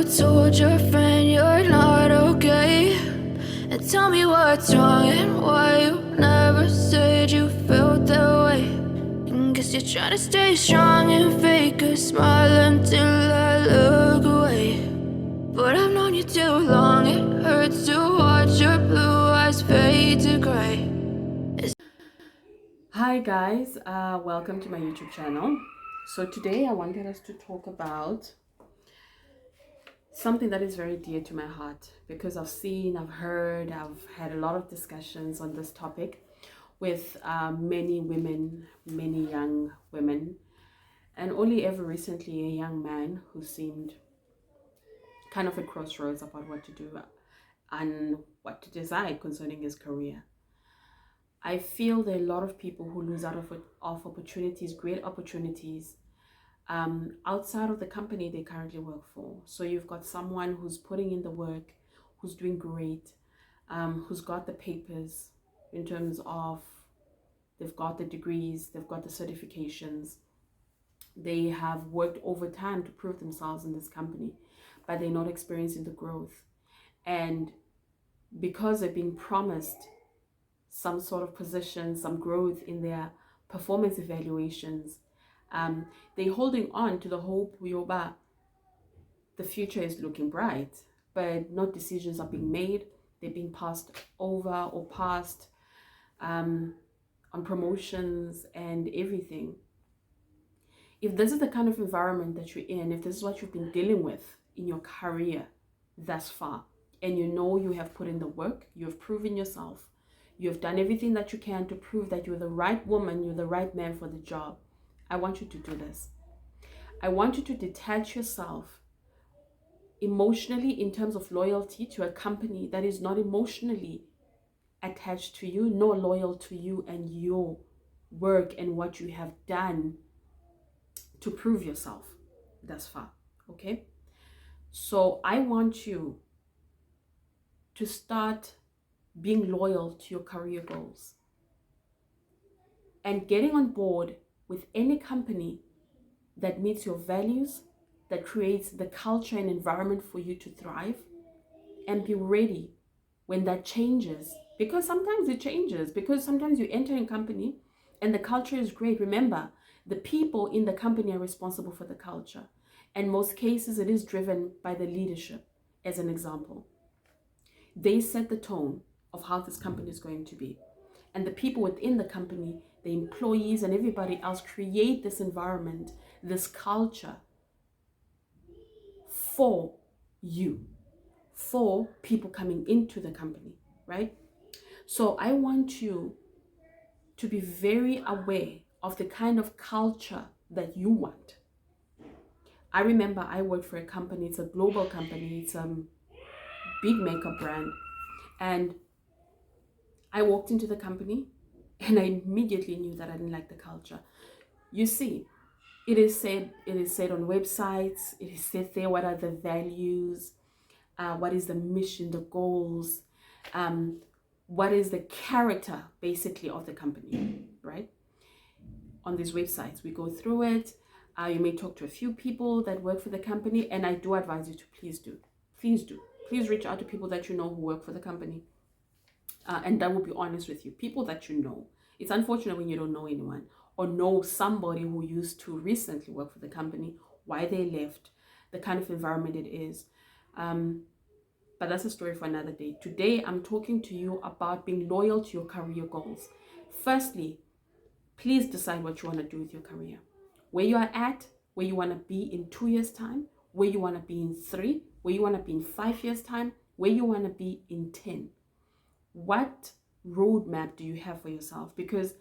told your friend you're not okay? And tell me what's wrong and why you never said you felt that way. And guess you're trying to stay strong and fake a smile until I look away. But I've known you too long, it hurts to watch your blue eyes fade to gray. Hi guys, welcome to my YouTube channel. So today I wanted us to talk about something that is very dear to my heart because I've seen, I've heard, I've had a lot of discussions on this topic with many women, many young women, and only ever recently a young man who seemed kind of at crossroads about what to do and what to decide concerning his career. I feel there are a lot of people who lose out of opportunities, great opportunities, outside of the company they currently work for. So you've got someone who's putting in the work, who's doing great, who's got the papers in terms of they've got the degrees, they've got the certifications, they have worked overtime to prove themselves in this company, but they're not experiencing the growth. And because they're being promised some sort of position, some growth in their performance evaluations, they're holding on to the hope yoba the future is looking bright, but no decisions are being made. They're being passed over or passed on promotions and everything. If this is the kind of environment that you're in, if this is what you've been dealing with in your career thus far, and you know you have put in the work, you have proven yourself, you have done everything that you can to prove that you're the right woman, you're the right man for the job, I want you to do this. I want you to detach yourself emotionally in terms of loyalty to a company that is not emotionally attached to you, nor loyal to you and your work and what you have done to prove yourself thus far. Okay? So I want you to start being loyal to your career goals and getting on board with any company that meets your values, that creates the culture and environment for you to thrive, and be ready when that changes, because sometimes it changes, because sometimes you enter a company and the culture is great. Remember, the people in the company are responsible for the culture, and most cases it is driven by the leadership. As an example, they set the tone of how this company is going to be, and the people within the company, the employees and everybody else, create this environment, this culture for you, for people coming into the company, right? So I want you to be very aware of the kind of culture that you want. I remember I worked for a company, it's a global company, it's a big makeup brand, and I walked into the company and I immediately knew that I didn't like the culture. You see, it is said on websites, it is said there what are the values, what is the mission, the goals, what is the character basically of the company, right? On these websites, we go through it. You may talk to a few people that work for the company, and I do advise you to please reach out to people that you know who work for the company, and that will be honest with you, people that you know. It's unfortunate when you don't know anyone or know somebody who used to recently work for the company, why they left, the kind of environment it is. But that's a story for another day. Today, I'm talking to you about being loyal to your career goals. Firstly, please decide what you want to do with your career. Where you are at, where you want to be in 2 years' time, where you want to be in 3, where you want to be in 5 years' time, where you want to be in 10. What roadmap do you have for yourself? Because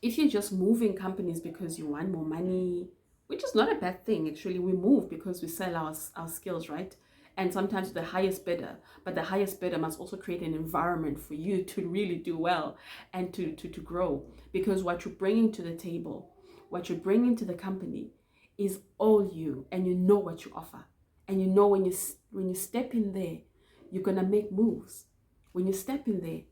if you're just moving companies because you want more money, which is not a bad thing, actually, we move because we sell our skills, right? And sometimes the highest bidder, but the highest bidder must also create an environment for you to really do well and to grow. Because what you're bringing to the table, what you're bringing to the company is all you, and you know what you offer. And you know when you step in there, you're going to make moves. When you step in there,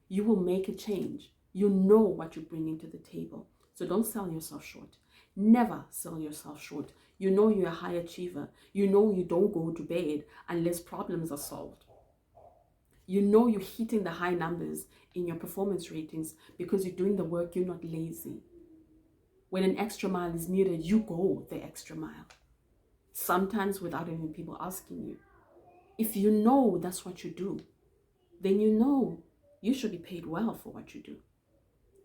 you will make a change. You know what you're bringing to the table. So don't sell yourself short. Never sell yourself short. You know you're a high achiever. You know you don't go to bed unless problems are solved. You know you're hitting the high numbers in your performance ratings because you're doing the work, you're not lazy. When an extra mile is needed, you go the extra mile. Sometimes without even people asking you. If you know that's what you do, then you know you should be paid well for what you do,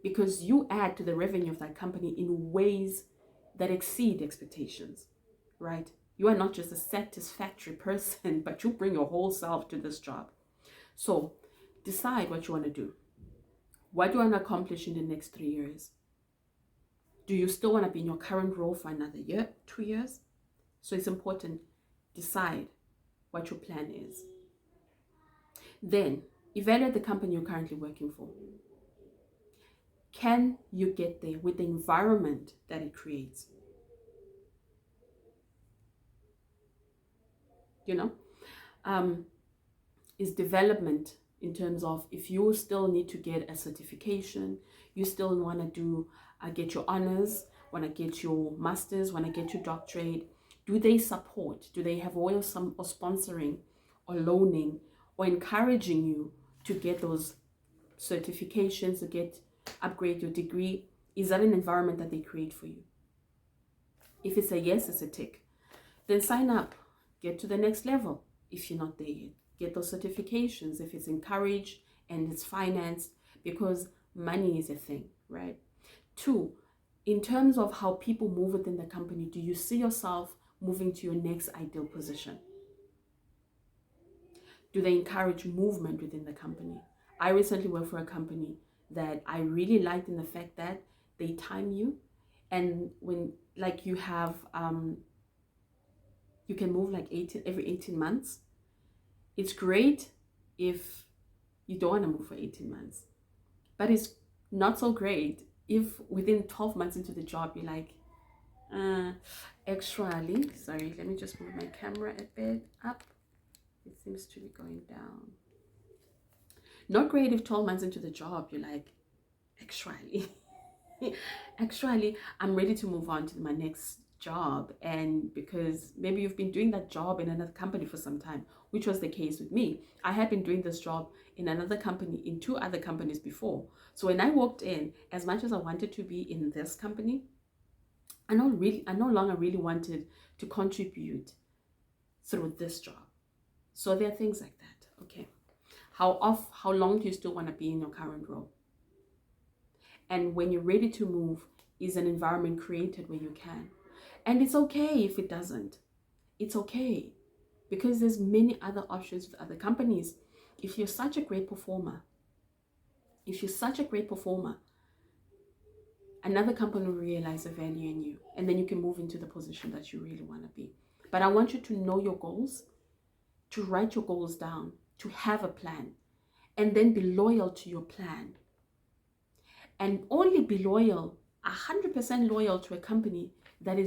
because you add to the revenue of that company in ways that exceed expectations, right? You are not just a satisfactory person, but you bring your whole self to this job. So decide what you want to do. What do you want to accomplish in the next 3 years? Do you still want to be in your current role for another year, 2 years? So it's important. Decide what your plan is. Then evaluate the company you're currently working for. Can you get there with the environment that it creates? You know, is development in terms of if you still need to get a certification, you still want to do get your honors, want to get your masters, want to get your doctorate. Do they support? Do they have or sponsoring or loaning or encouraging you to get those certifications, to upgrade your degree? Is that an environment that they create for you? If it's a yes, it's a tick. Then sign up, get to the next level if you're not there yet. Get those certifications if it's encouraged and it's financed, because money is a thing, right? 2, in terms of how people move within the company, do you see yourself moving to your next ideal position? Do they encourage movement within the company? I recently worked for a company that I really liked in the fact that they time you, and when like you have you can move like every 18 months. It's great if you don't want to move for 18 months, but it's not so great if within 12 months into the job you're like, actually, sorry, let me just move my camera a bit up. It seems to be going down. Not great if 12 months into the job you're like, actually, I'm ready to move on to my next job. And because maybe you've been doing that job in another company for some time, which was the case with me. I had been doing this job in another company, in 2 other companies before. So when I walked in, as much as I wanted to be in this company, I no longer really wanted to contribute through this job. So there are things like that. Okay. How long do you still want to be in your current role? And when you're ready to move, is an environment created where you can? And it's okay if it doesn't. It's okay, because there's many other options with other companies. If you're such a great performer, another company will realize the value in you, and then you can move into the position that you really want to be. But I want you to know your goals, to write your goals down, to have a plan, and then be loyal to your plan. And only be loyal, 100% loyal to a company that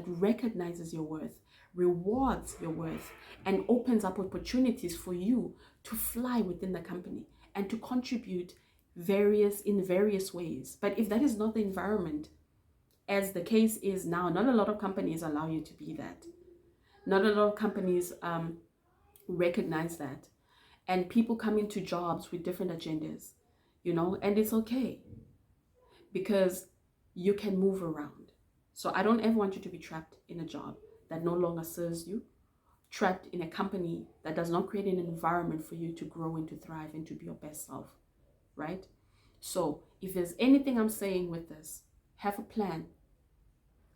recognizes your worth, rewards your worth, and opens up opportunities for you to fly within the company and to contribute in various ways. But if that is not the environment, as the case is now, not a lot of companies allow you to be that. Not a lot of companies recognize that. And people come into jobs with different agendas, and it's okay, because you can move around. So I don't ever want you to be trapped in a job that no longer serves you, trapped in a company that does not create an environment for you to grow and to thrive and to be your best self, right? So if there's anything I'm saying with this, have a plan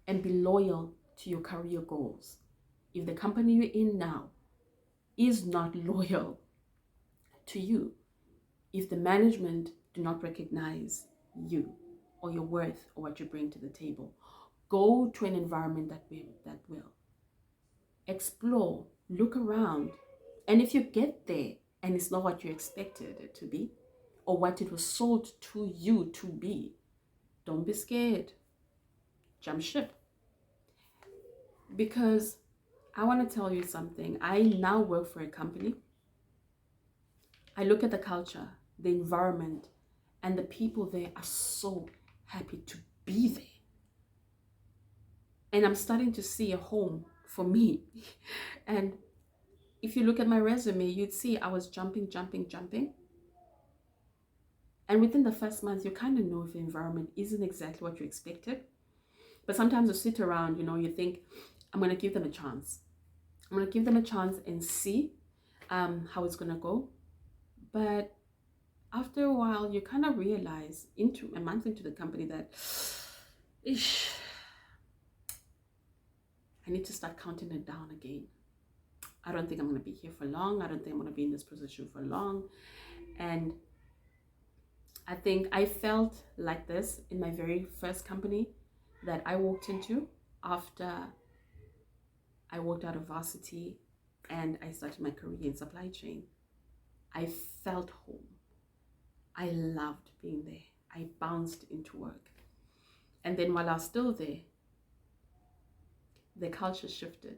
and be loyal to your career goals. If the company you're in now is not loyal to you, if the management do not recognize you or your worth or what you bring to the table, go to an environment that will explore, look around. And if you get there and it's not what you expected it to be or what it was sold to you to be, don't be scared. Jump ship. Because I want to tell you something. I now work for a company. I look at the culture, the environment, and the people there are so happy to be there. And I'm starting to see a home for me. And if you look at my resume, you'd see I was jumping. And within the first month, you kind of know if the environment isn't exactly what you expected. But sometimes you sit around, you think, I'm going to give them a chance. I'm going to give them a chance and see how it's going to go. But after a while, you kind of realize into a month into the company that, I need to start counting it down again. I don't think I'm going to be here for long. I don't think I'm going to be in this position for long. And I think I felt like this in my very first company that I walked into after I walked out of varsity and I started my career in supply chain. I felt home. I loved being there. I bounced into work. And then while I was still there, the culture shifted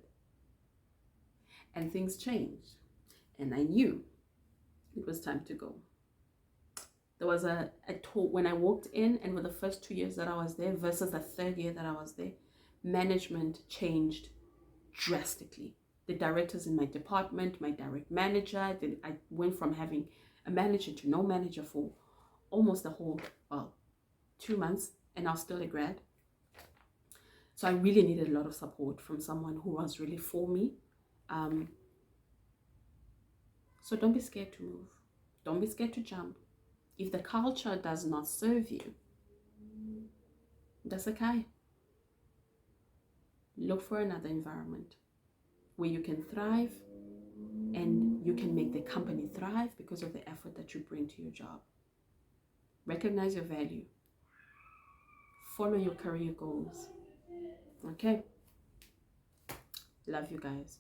and things changed. And I knew it was time to go. There was a talk when I walked in, and for the first 2 years that I was there versus the third year that I was there, management changed drastically. The directors in my department, my direct manager, I went from having a manager to no manager for almost the whole, 2 months, and I was still a grad. So I really needed a lot of support from someone who was really for me. So don't be scared to move. Don't be scared to jump. If the culture does not serve you, that's okay. Look for another environment where you can thrive and you can make the company thrive because of the effort that you bring to your job. Recognize your value. Follow your career goals. Okay? Love you guys.